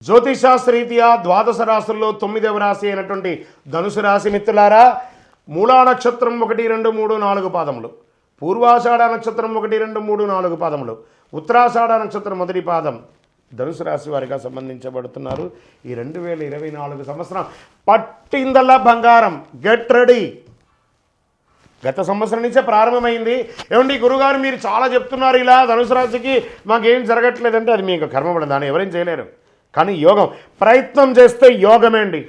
జ్యోతిషాస్త్రరీత్యా ద్వాదశ రాశుల్లో 9వ రాశి అయినటువంటి ధనుసు రాశి మిత్రులారా, మూలా నక్షత్రం 1, 2, 3, 4 పాదములు, పూర్వాషాఢ నక్షత్రం 1, 2, 3, 4 పాదములు, ఉత్తరాషాఢ నక్షత్రం మొదటి పాదం ధనుసు రాశి వారిగా సంబంధించబడుతున్నారు. ఈ 2024 సంవత్సరం పట్టిందల్లా బంగారం. Get ready. గత సంవత్సరం నుంచే ప్రారంభమైంది. ఏమండి గురుగారు మీరు చాలా చెప్తున్నారు, ఇలా ధనుసు రాశికి మాకేం జరగట్లేదంటే అది మీకు కర్మపడదు, దాన్ని ఎవరేం చేయలేరు. కానీ యోగం, ప్రయత్నం చేస్తే యోగమే అండి.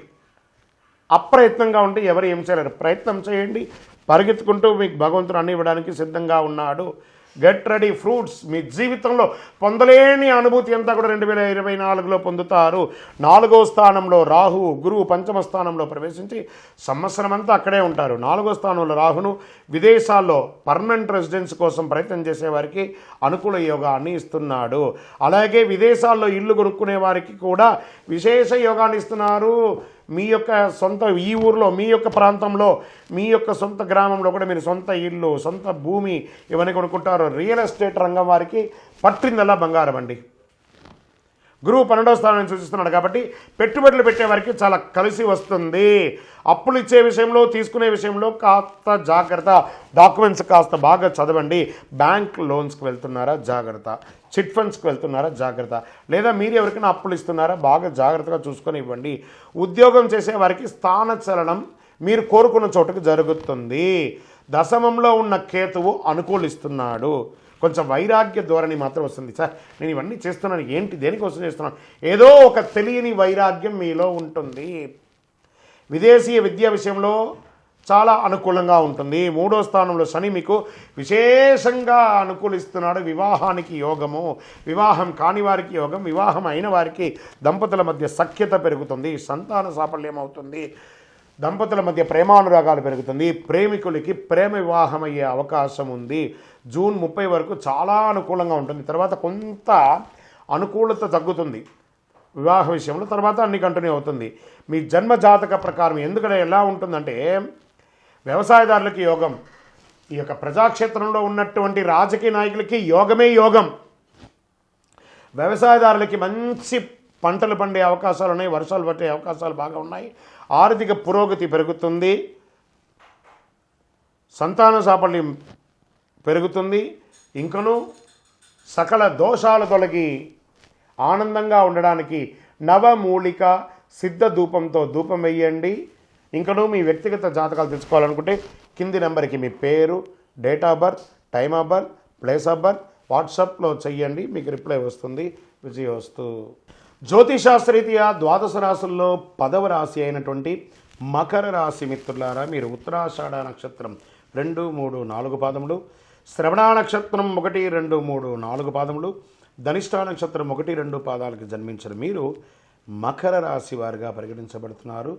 అప్రయత్నంగా ఉంటే ఎవరు ఏం చేయలేరు. ప్రయత్నం చేయండి, పరిగెత్తుకుంటూ మీకు భగవంతుడు అన్ని ఇవ్వడానికి సిద్ధంగా ఉన్నాడు. Get ready. ఫ్రూట్స్ మీ జీవితంలో పొందలేని అనుభూతి అంతా కూడా 2024లో పొందుతారు. 4వ స్థానంలో రాహు, గురువు పంచమ స్థానంలో ప్రవేశించి సంవత్సరం అంతా అక్కడే ఉంటారు. 4వ స్థానంలో రాహును విదేశాల్లో పర్మనెంట్ రెసిడెన్స్ కోసం ప్రయత్నం చేసేవారికి అనుకూల యోగాన్ని ఇస్తున్నాడు. అలాగే విదేశాల్లో ఇల్లు కొనుక్కునే వారికి కూడా విశేష యోగాన్ని ఇస్తున్నారు. మీ యొక్క సొంత ఈ ఊరిలో, మీ యొక్క ప్రాంతంలో, మీ యొక్క సొంత గ్రామంలో కూడా మీరు సొంత ఇల్లు, సొంత భూమి ఇవన్నీ కొనుక్కుంటారు. రియల్ ఎస్టేట్ రంగం వారికి పట్టిందల్లా బంగారం అండి. గురువు 12వ స్థానాన్ని సూచిస్తున్నాడు కాబట్టి పెట్టుబడులు పెట్టే వారికి చాలా కలిసి వస్తుంది. అప్పులు ఇచ్చే విషయంలో, తీసుకునే విషయంలో కాస్త జాగ్రత్త. డాక్యుమెంట్స్ కాస్త బాగా చదవండి. బ్యాంక్ లోన్స్కి వెళ్తున్నారా జాగ్రత్త, చిట్ ఫండ్స్కి వెళ్తున్నారా జాగ్రత్త, లేదా మీరు ఎవరికైనా అప్పులు ఇస్తున్నారా బాగా జాగ్రత్తగా చూసుకొని ఇవ్వండి. ఉద్యోగం చేసే వారికి స్థానచలనం మీరు కోరుకున్న చోటుకు జరుగుతుంది. దశమంలో ఉన్న కేతువు అనుకూలిస్తున్నాడు. కొంచెం వైరాగ్య ధోరణి మాత్రం వస్తుంది. సార్ నేను ఇవన్నీ చేస్తున్నాను, ఏంటి దేనికోసం చేస్తున్నాను, ఏదో ఒక తెలియని వైరాగ్యం మీలో ఉంటుంది. విదేశీయ విద్యా విషయంలో చాలా అనుకూలంగా ఉంటుంది. 3వ స్థానంలో శని మీకు విశేషంగా అనుకూలిస్తున్నాడు. వివాహానికి యోగము, వివాహం కాని వారికి యోగం, వివాహం అయిన వారికి దంపతుల మధ్య సఖ్యత పెరుగుతుంది, సంతాన సాఫల్యం అవుతుంది, దంపతుల మధ్య ప్రేమానురాగాలు పెరుగుతుంది, ప్రేమికులకి ప్రేమ వివాహం అయ్యే అవకాశం ఉంది. జూన్ 30 వరకు చాలా అనుకూలంగా ఉంటుంది. తర్వాత కొంత అనుకూలత తగ్గుతుంది వివాహ విషయంలో, తర్వాత అన్ని కంటిన్యూ అవుతుంది. మీ జన్మ జాతక ప్రకారం ఎందుకంటే ఎలా ఉంటుందంటే, వ్యవసాయదారులకి యోగం, ఈ యొక్క ప్రజాక్షేత్రంలో ఉన్నటువంటి రాజకీయ నాయకులకి యోగమే యోగం. వ్యవసాయదారులకి మంచి పంటలు పండే అవకాశాలు ఉన్నాయి, వర్షాలు పట్టే అవకాశాలు బాగా ఉన్నాయి, ఆర్థిక పురోగతి పెరుగుతుంది, సంతాన సాఫల్యం పెరుగుతుంది. ఇంకను సకల దోషాలు తొలగి ఆనందంగా ఉండడానికి నవమూలిక సిద్ధ ధూపంతో ధూపం వేయండి. ఇంకను మీ వ్యక్తిగత జాతకాలు తెలుసుకోవాలనుకుంటే కింది నెంబర్కి మీ పేరు, date of birth, time of birth, place of birth వాట్సాప్లో చెయ్యండి, మీకు రిప్లై వస్తుంది. విజయవస్తు. జ్యోతిషాస్త్రరీత్యా ద్వాదశ రాశుల్లో 10వ రాశి అయినటువంటి మకర రాశి మిత్రులారా, మీరు ఉత్తరాషాఢ నక్షత్రం 2, 3, 4 పాదములు, శ్రవణ నక్షత్రం 1, 2, 3, 4 పాదములు, ధనిష్ఠ నక్షత్రం 1, 2 పాదాలకు జన్మించిన మీరు మకర రాశి వారిగా పరిగణించబడుతున్నారు.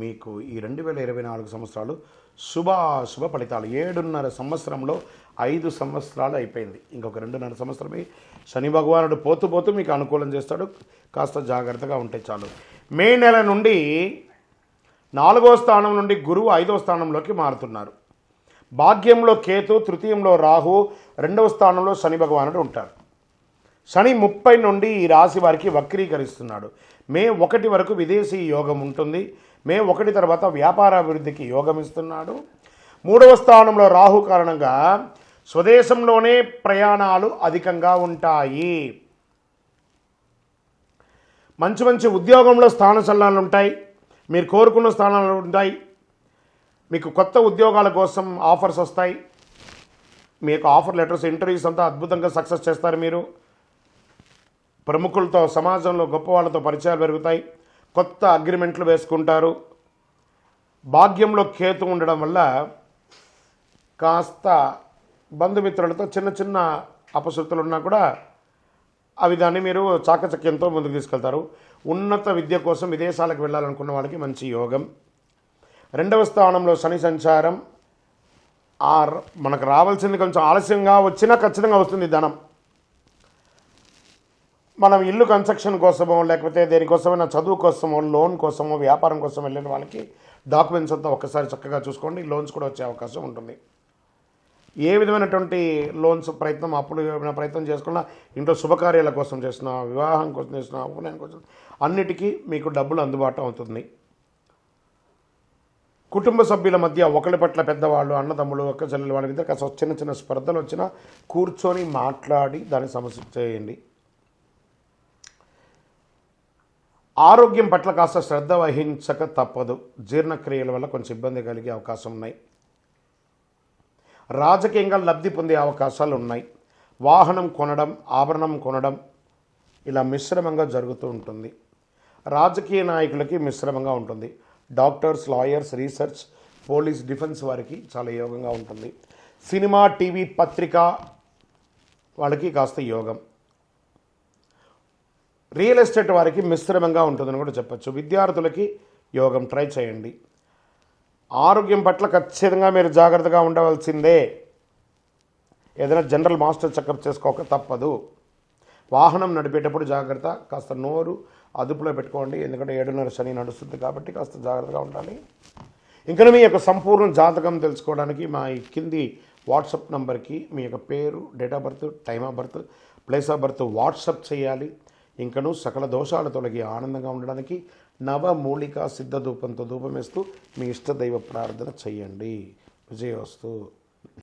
మీకు ఈ 2024 సంవత్సరాలు శుభాశుభ ఫలితాలు. 7.5 సంవత్సరంలో 5 సంవత్సరాలు అయిపోయింది. ఇంకొక 2.5 సంవత్సరమే. శని భగవానుడు పోతూ పోతూ మీకు అనుకూలం చేస్తాడు. కాస్త జాగ్రత్తగా ఉంటే చాలు. మే నెల నుండి 4వ స్థానం నుండి గురువు 5వ స్థానంలోకి మారుతున్నారు. భాగ్యంలో కేతు, తృతీయంలో రాహు, 2వ స్థానంలో శని భగవానుడు ఉంటారు. శని 30 నుండి ఈ రాశి వారికి వక్రీకరిస్తున్నాడు. మే 1 వరకు విదేశీ యోగం ఉంటుంది. మే 1 తర్వాత వ్యాపారాభివృద్ధికి యోగం ఇస్తున్నాడు. 3వ స్థానంలో రాహు కారణంగా స్వదేశంలోనే ప్రయాణాలు అధికంగా ఉంటాయి. మంచి మంచి ఉద్యోగంలో స్థాన చలనాలు ఉంటాయి, మీరు కోరుకున్న స్థానాలు ఉంటాయి, మీకు కొత్త ఉద్యోగాల కోసం ఆఫర్స్ వస్తాయి, మీకు ఆఫర్ లెటర్స్, ఇంటర్వ్యూస్ అంతా అద్భుతంగా సక్సెస్ చేస్తారు. మీరు ప్రముఖులతో, సమాజంలో గొప్ప వాళ్ళతో పరిచయాలు పెరుగుతాయి, కొత్త అగ్రిమెంట్లు వేసుకుంటారు. భాగ్యంలో కేతు ఉండడం వల్ల కాస్త బంధుమిత్రులతో చిన్న చిన్న అపశృతులు ఉన్నా కూడా అవి దాన్ని మీరు చాకచక్యంతో ముందుకు తీసుకెళ్తారు. ఉన్నత విద్య కోసం విదేశాలకు వెళ్ళాలనుకున్న వాళ్ళకి మంచి యోగం. 2వ స్థానంలో శని సంచారం. మనకు రావాల్సింది కొంచెం ఆలస్యంగా వచ్చినా ఖచ్చితంగా వస్తుంది ధనం. మనం ఇల్లు కన్స్ట్రక్షన్ కోసమో, లేకపోతే దేనికోసమైనా చదువు కోసమో, లోన్ కోసమో, వ్యాపారం కోసం వెళ్ళిన వాళ్ళకి డాక్యుమెంట్స్ అంతా ఒక్కసారి చక్కగా చూసుకోండి, లోన్స్ కూడా వచ్చే అవకాశం ఉంటుంది. ఏ విధమైనటువంటి లోన్స్ ప్రయత్నం, అప్పులు ఏమైనా ప్రయత్నం చేసుకున్నా, ఇంట్లో శుభకార్యాల కోసం చేసిన, వివాహం కోసం చేసిన, ఉపనయనం కోసం, అన్నిటికీ మీకు డబ్బులు అందుబాటు అవుతుంది. కుటుంబ సభ్యుల మధ్య ఒకరి పట్ల పెద్దవాళ్ళు, అన్నదమ్ములు, అక్క చెల్లెలు, వాళ్ళ మీద కాస్త చిన్న చిన్న స్పర్ధలు వచ్చినా కూర్చొని మాట్లాడి దాన్ని సమస్య చేయండి. ఆరోగ్యం పట్ల కాస్త శ్రద్ధ వహించక తప్పదు. జీర్ణక్రియల వల్ల కొంచెం ఇబ్బంది కలిగే అవకాశం ఉన్నాయి. రాజకీయంగా లబ్ధి పొందే అవకాశాలు ఉన్నాయి. వాహనం కొనడం, ఆభరణం కొనడం ఇలా మిశ్రమంగా జరుగుతూ ఉంటుంది. రాజకీయ నాయకులకి మిశ్రమంగా ఉంటుంది. Doctors, lawyers, research, police, defence వారికి చాలా యోగంగా ఉంటుంది. సినిమా, టీవీ, పత్రిక వాళ్ళకి కాస్త యోగం. రియల్ ఎస్టేట్ వారికి మిశ్రమంగా ఉంటుందని కూడా చెప్పచ్చు. విద్యార్థులకి యోగం, ట్రై చేయండి. ఆరోగ్యం పట్ల ఖచ్చితంగా మీరు జాగ్రత్తగా ఉండవలసిందే. ఏదైనా జనరల్ మాస్టర్ చెకప్ చేసుకోక తప్పదు. వాహనం నడిపేటప్పుడు జాగ్రత్త, కాస్త నోరు అదుపులో పెట్టుకోండి. ఎందుకంటే 7:30 శని నడుస్తుంది కాబట్టి కాస్త జాగ్రత్తగా ఉండాలి. ఇంకా మీ యొక్క సంపూర్ణ జాతకం తెలుసుకోవడానికి మా ఈ కింది వాట్సాప్ నంబర్కి మీ యొక్క పేరు, date of birth, time of birth, place of birth WhatsApp చేయాలి. ఇంకను సకల దోషాలు తొలగి ఆనందంగా ఉండడానికి నవమూలిక సిద్ధ ధూపంతో ధూపం వేస్తూ మీ ఇష్టదైవ ప్రార్థన చేయండి. విజయోస్తు.